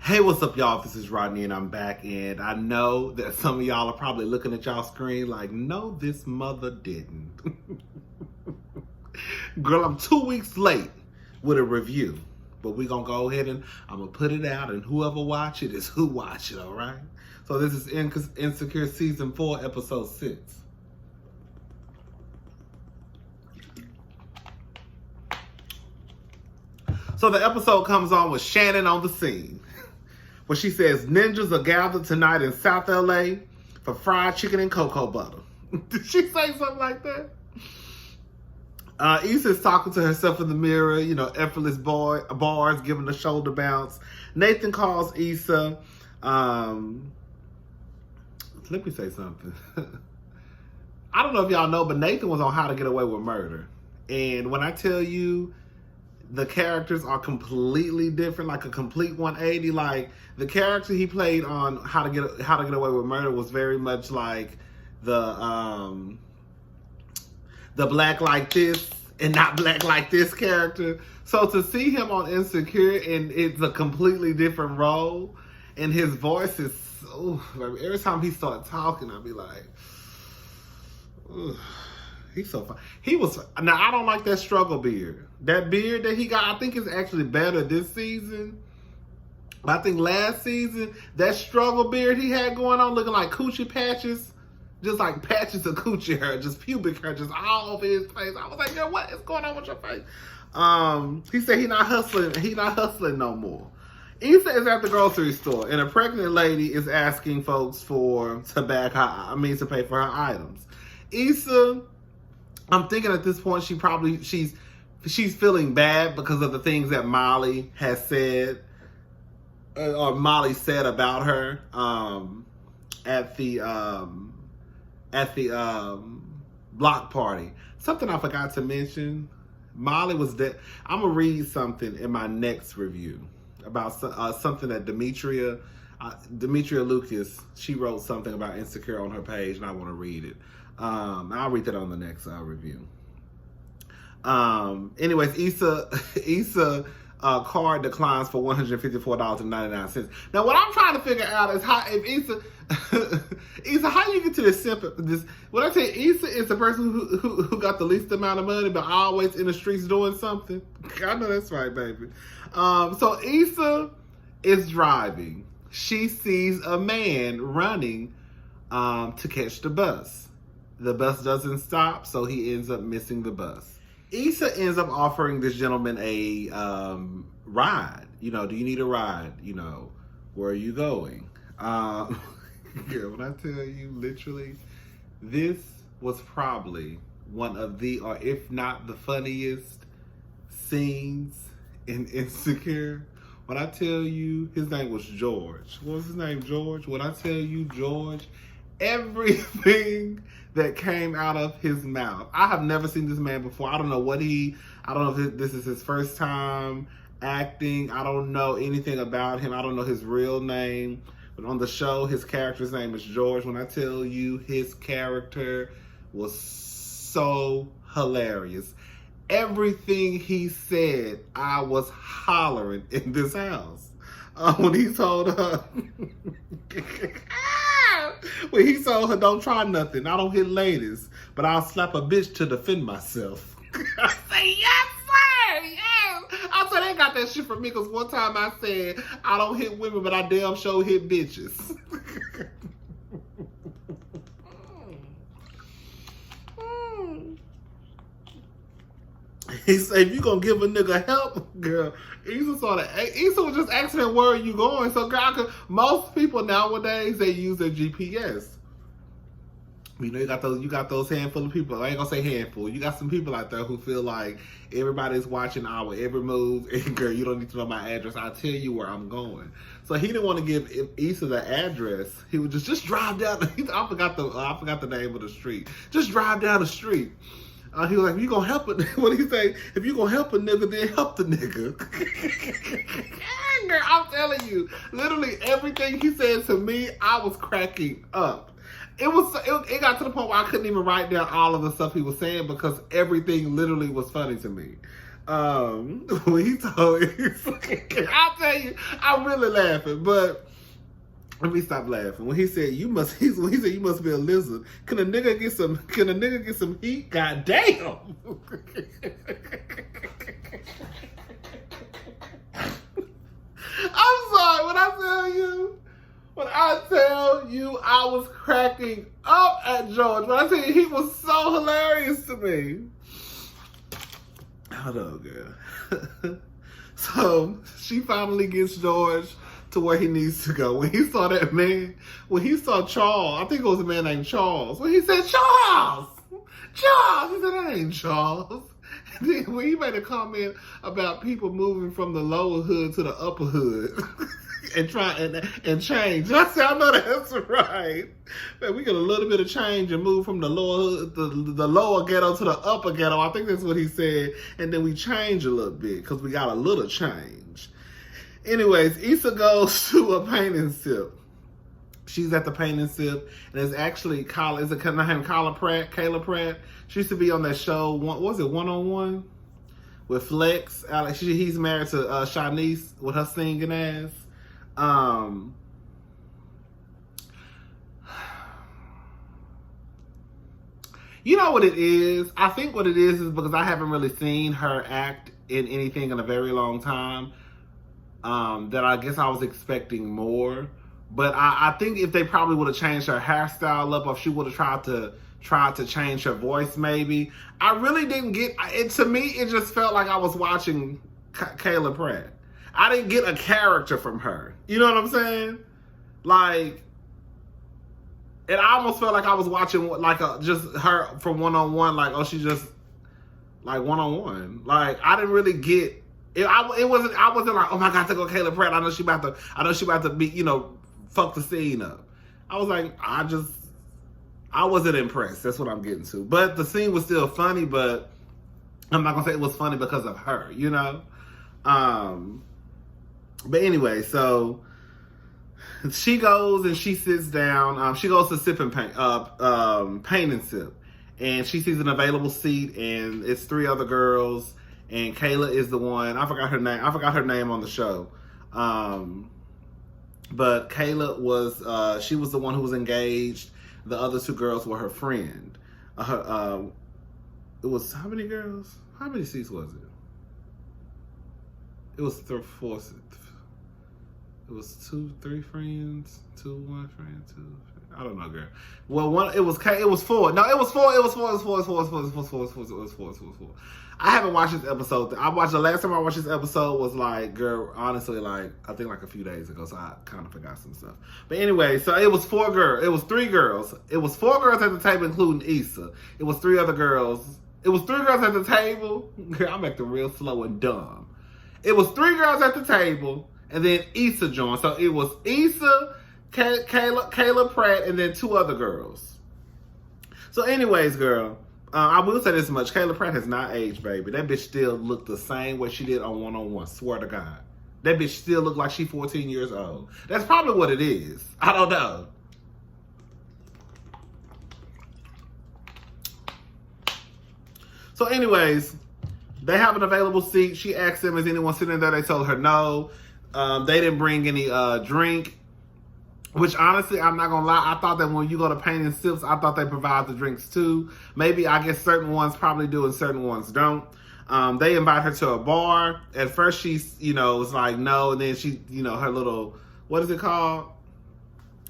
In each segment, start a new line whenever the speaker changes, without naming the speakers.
Hey, what's up, y'all? This is Rodney, and I'm back. And I know that some of y'all are probably looking at y'all screen like, no, this mother didn't. Girl, I'm 2 weeks late with a review. But we're going to go ahead and I'm going to put it out, and whoever watch it is who watch it, all right? So this is Insecure Season 4, Episode 6. So the episode comes on with Shannon on the scene, where she says ninjas are gathered tonight in South LA for fried chicken and cocoa butter. Did she say something like that? Issa's talking to herself in the mirror, effortless bars, giving the shoulder bounce. Nathan calls Issa. Let me say something. I don't know if y'all know, but Nathan was on How to Get Away with Murder. And when I tell you, the characters are completely different, like a complete 180. Like the character he played on How to Get Away with Murder was very much like the black like this and not black like this character. So to see him on Insecure and it's a completely different role, and his voice is so, every time he started talking, I'd be like, ugh. He's so fun. Now, I don't like that struggle beard. That beard that he got, I think is actually better this season. But I think last season, that struggle beard he had going on, looking like coochie patches, just like patches of coochie hair, just pubic hair, just all over his face. I was like, yo, what is going on with your face? He said he not hustling no more. Issa is at the grocery store, and a pregnant lady is asking folks to pay for her items. Issa, I'm thinking at this point she's feeling bad because of the things that Molly has said, or Molly said about her at the block party. Something I forgot to mention. Molly was dead. I'm gonna read something in my next review about something that Demetria Lucas, she wrote something about Insecure on her page, and I want to read it. I'll read that on the next review. Anyways, Issa card declines for $154.99. Now, what I'm trying to figure out is how, if Issa, how you get to this when I say Issa is the person who got the least amount of money, but always in the streets doing something. I know that's right, baby. So Issa is driving. She sees a man running to catch the bus. The bus doesn't stop, so he ends up missing the bus. Issa ends up offering this gentleman a ride. Do you need a ride? Where are you going? Girl, when I tell you, literally, this was probably one of the, or if not the funniest scenes in Insecure. When I tell you, his name was George. What was his name, George? When I tell you, George, everything that came out of his mouth. I have never seen this man before. I don't know if this is his first time acting. I don't know anything about him. I don't know his real name. But on the show, his character's name is George. When I tell you, his character was so hilarious. Everything he said, I was hollering in this house. When he told her... When he told her, don't try nothing. I don't hit ladies, but I'll slap a bitch to defend myself. I say, yes, sir, yes. I said, they ain't got that shit from me, because one time I said, I don't hit women, but I damn sure hit bitches. He said, if you gonna give a nigga help, girl, Issa was just asking him, where are you going? So, girl, most people nowadays, they use their GPS. You got those handful of people. I ain't gonna say handful. You got some people out there who feel like everybody's watching our every move. And girl, you don't need to know my address. I'll tell you where I'm going. So he didn't want to give Issa the address. He would just drive down. I forgot the name of the street. Just drive down the street. He was like, if you gonna help it, what did he say? If you gonna help a nigga, then help the nigga. Girl, I'm telling you, literally everything he said to me, I was cracking up. It got to the point where I couldn't even write down all of the stuff he was saying because everything literally was funny to me. when he told I'll tell you, I'm really laughing, but let me stop laughing. When he said you must be a lizard. Can a nigga get some heat? God damn. I'm sorry, when I tell you I was cracking up at George. When I tell you he was so hilarious to me. Hold on, girl. So she finally gets George to where he needs to go. When he saw that man, when he saw Charles, I think it was a man named Charles. When he said, Charles, he said, that ain't Charles. And then when he made a comment about people moving from the lower hood to the upper hood and change. And I said, I know that's right. Man, we get a little bit of change and move from the lower the lower ghetto to the upper ghetto. I think that's what he said. And then we change a little bit because we got a little change. Anyways, Issa goes to a paint and sip. She's at the paint and sip, and it's actually Kayla Pratt. She used to be on that show. What was it, One-on-One with Flex? Alex. He's married to Shanice with her singing ass. You know what it is? I think what it is because I haven't really seen her act in anything in a very long time. That I guess I was expecting more. But I think if they probably would have changed her hairstyle up, or if she would have tried to change her voice, maybe. I really didn't get it. To me, it just felt like I was watching Kayla Pratt. I didn't get a character from her. You know what I'm saying? Like, it almost felt like I was watching like just her from One-on-One. Like, oh, she just like One-on-One. Like, I didn't really get. I wasn't like, oh my God, to go Kayla Pratt. I know she about to be, fuck the scene up. I was like, I wasn't impressed. That's what I'm getting to. But the scene was still funny, but I'm not gonna say it was funny because of her, But anyway, so she goes and she sits down. She goes to sip and paint and sip. And she sees an available seat, and it's 3 other girls. And Kayla is the one. I forgot her name on the show. But Kayla was, she was the one who was engaged. The other 2 girls were her friend. It was, how many girls? How many seats was it? It was 4. It was 2, 3 friends, 2, 1 friend, 2. I don't know, girl. Well, it was 4. No, it was 4. It was 4. I haven't watched this episode. The last time I watched this episode was like, girl, honestly, like, I think like a few days ago, so I kind of forgot some stuff. But anyway, so it was 4 girls. It was 3 girls. It was 4 girls at the table, including Issa. It was 3 other girls. It was 3 girls at the table. Girl, I'm acting real slow and dumb. It was 3 girls at the table, and then Issa joined. So it was Issa, Kayla Pratt, and then 2 other girls. So anyways, girl, I will say this much. Kayla Pratt has not aged, baby. That bitch still looked the same way she did on One-on-One. Swear to God. That bitch still looked like she's 14 years old. That's probably what it is. I don't know. So anyways, they have an available seat. She asked them, is anyone sitting there? They told her no. They didn't bring any drink. Which, honestly, I'm not going to lie, I thought that when you go to Paint and Sips, I thought they provide the drinks too. Maybe, I guess certain ones probably do and certain ones don't. They invite her to a bar. At first, she, was like, no. And then she, her little, what is it called?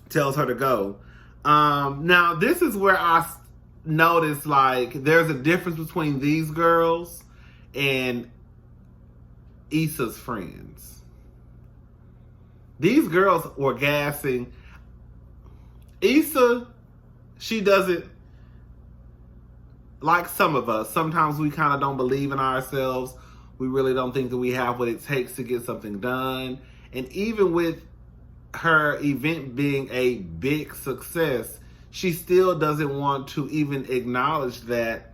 Tells her to go. Now, this is where I noticed, like, there's a difference between these girls and Issa's friends. These girls were gassing. Issa, she doesn't, like some of us, sometimes we kind of don't believe in ourselves. We really don't think that we have what it takes to get something done. And even with her event being a big success, she still doesn't want to even acknowledge that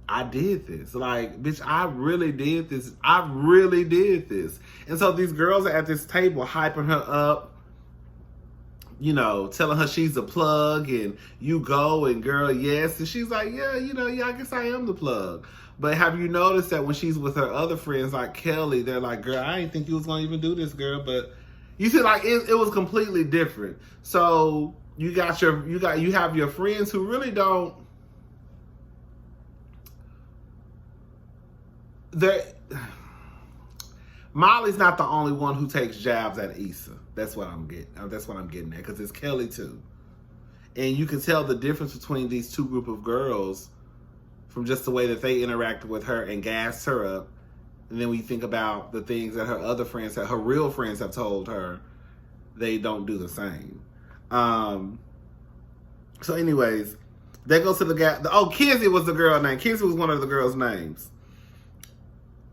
I did this. Like, bitch, I really did this. I really did this. And so these girls are at this table hyping her up, telling her she's a plug and you go and girl, yes. And she's like, yeah, I guess I am the plug. But have you noticed that when she's with her other friends like Kelly, they're like, girl, I didn't think you was going to even do this, girl. But you see, like, it was completely different. So you have your friends who really don't, Molly's not the only one who takes jabs at Issa. That's what I'm getting at, because it's Kelly too. And you can tell the difference between these two group of girls from just the way that they interacted with her and gassed her up. And then when you think about the things that her other friends, her real friends have told her, they don't do the same. So anyways, they go to the guy. Kizzy was the girl name. Kizzy was one of the girls' names.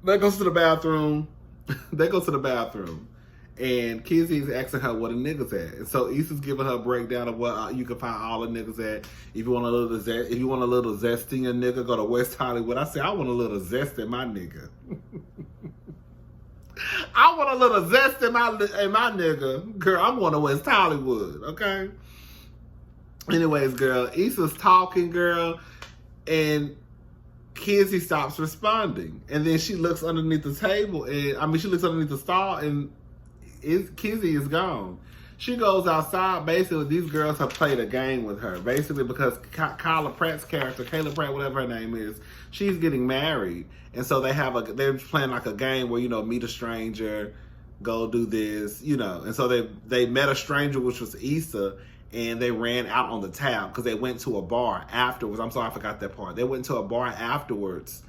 They go to the bathroom. And Kizzy's asking her what a nigga's at. And so Issa's giving her a breakdown of what you can find all the niggas at. If you want a little zest in your nigga, go to West Hollywood. I say, I want a little zest in my nigga. I want a little zest in my nigga. Girl, I'm going to West Hollywood, okay? Anyways, girl, Issa's talking, girl, and Kizzy stops responding. And then she looks underneath the table, she looks underneath the stall, and Kizzy is gone. She goes outside. Basically, these girls have played a game with her. Basically, because Kyla Pratt's character, Kayla Pratt, whatever her name is, she's getting married. And so they're playing like a game where, meet a stranger, go do this, And so they met a stranger, which was Issa, and they ran out on the tab because they went to a bar afterwards. I'm sorry, I forgot that part. They went to a bar afterwards,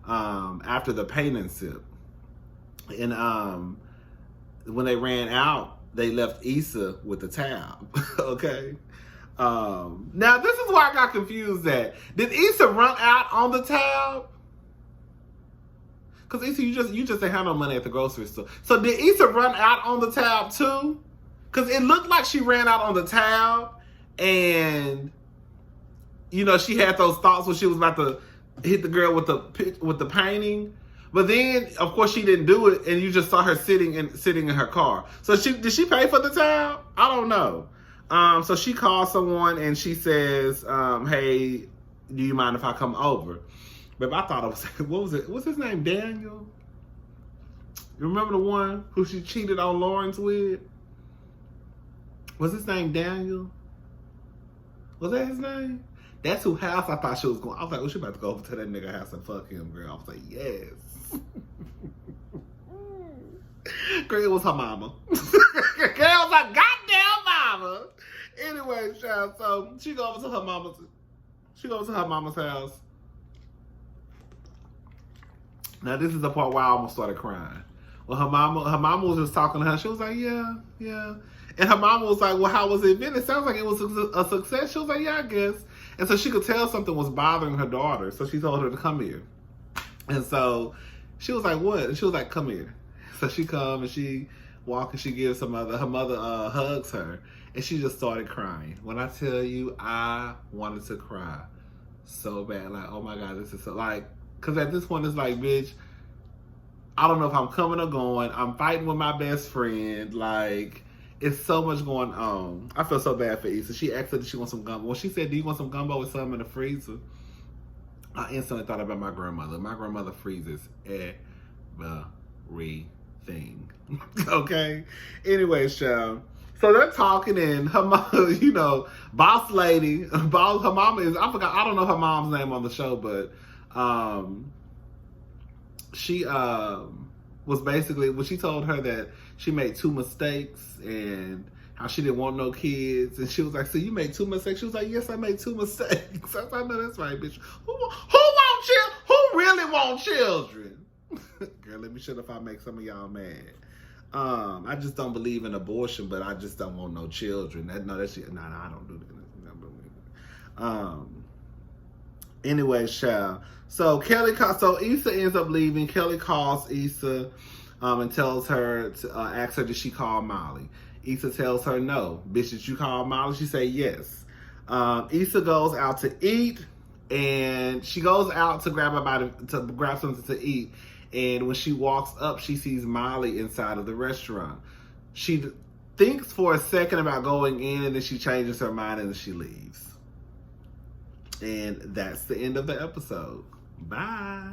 after the paint and sip. And when they ran out, they left Issa with the tab. Okay. Now this is where I got confused at. Did Issa run out on the tab? Because Issa, you just ain't have no money at the grocery store. So did Issa run out on the tab too? Because it looked like she ran out on the tab, and she had those thoughts when she was about to hit the girl with the painting. But then, of course, she didn't do it, and you just saw her sitting in her car. So did she pay for the tab? I don't know. So she calls someone and she says, "Hey, do you mind if I come over?" But I thought it was, what was it? What's his name? Daniel? You remember the one who she cheated on Lawrence with? Was his name Daniel? Was that his name? That's who house I thought she was going. I was like, she about to go over to that nigga house and fuck him, girl. I was like, yes. Girl, it was her mama. Girl, it was her goddamn mama. Anyway, child, so she go over to her mama's house. Now this is the part where I almost started crying. Well, her mama was just talking to her. She was like, yeah. And her mama was like, well, how was the event? It sounds like it was a success. She was like, yeah, I guess. And so she could tell something was bothering her daughter. So she told her to come here. And so she was like, what? And she was like, come here. So she come and she walk and she gives her mother hugs her. And she just started crying. When I tell you, I wanted to cry so bad. Like, oh my God, this is so, like, because at this point it's like, bitch, I don't know if I'm coming or going. I'm fighting with my best friend. Like, it's so much going on. I feel so bad for Issa. She asked her if she wants some gumbo. When she said, do you want some gumbo with something in the freezer? I instantly thought about my grandmother. My grandmother freezes everything. Okay? Anyways, child. So they're talking and her mother, boss lady, her mama is, I don't know her mom's name on the show, but she was basically, when she told her that she made 2 mistakes and how she didn't want no kids, and she was like, so you made 2 mistakes? She was like, yes, I made 2 mistakes. I was like, no, that's right, bitch. Who really want children? Girl, let me shut up if I make some of y'all mad. I just don't believe in abortion, but I just don't want no children. I don't do that. Anyway, child. So Issa ends up leaving. Kelly calls Issa and tells her to ask her, did she call Molly? Issa tells her no. Bitch, did you call Molly? She say yes. Issa goes out to eat, and she goes out to grab something to eat. And when she walks up, she sees Molly inside of the restaurant. She thinks for a second about going in, and then she changes her mind and then she leaves. And that's the end of the episode. Bye.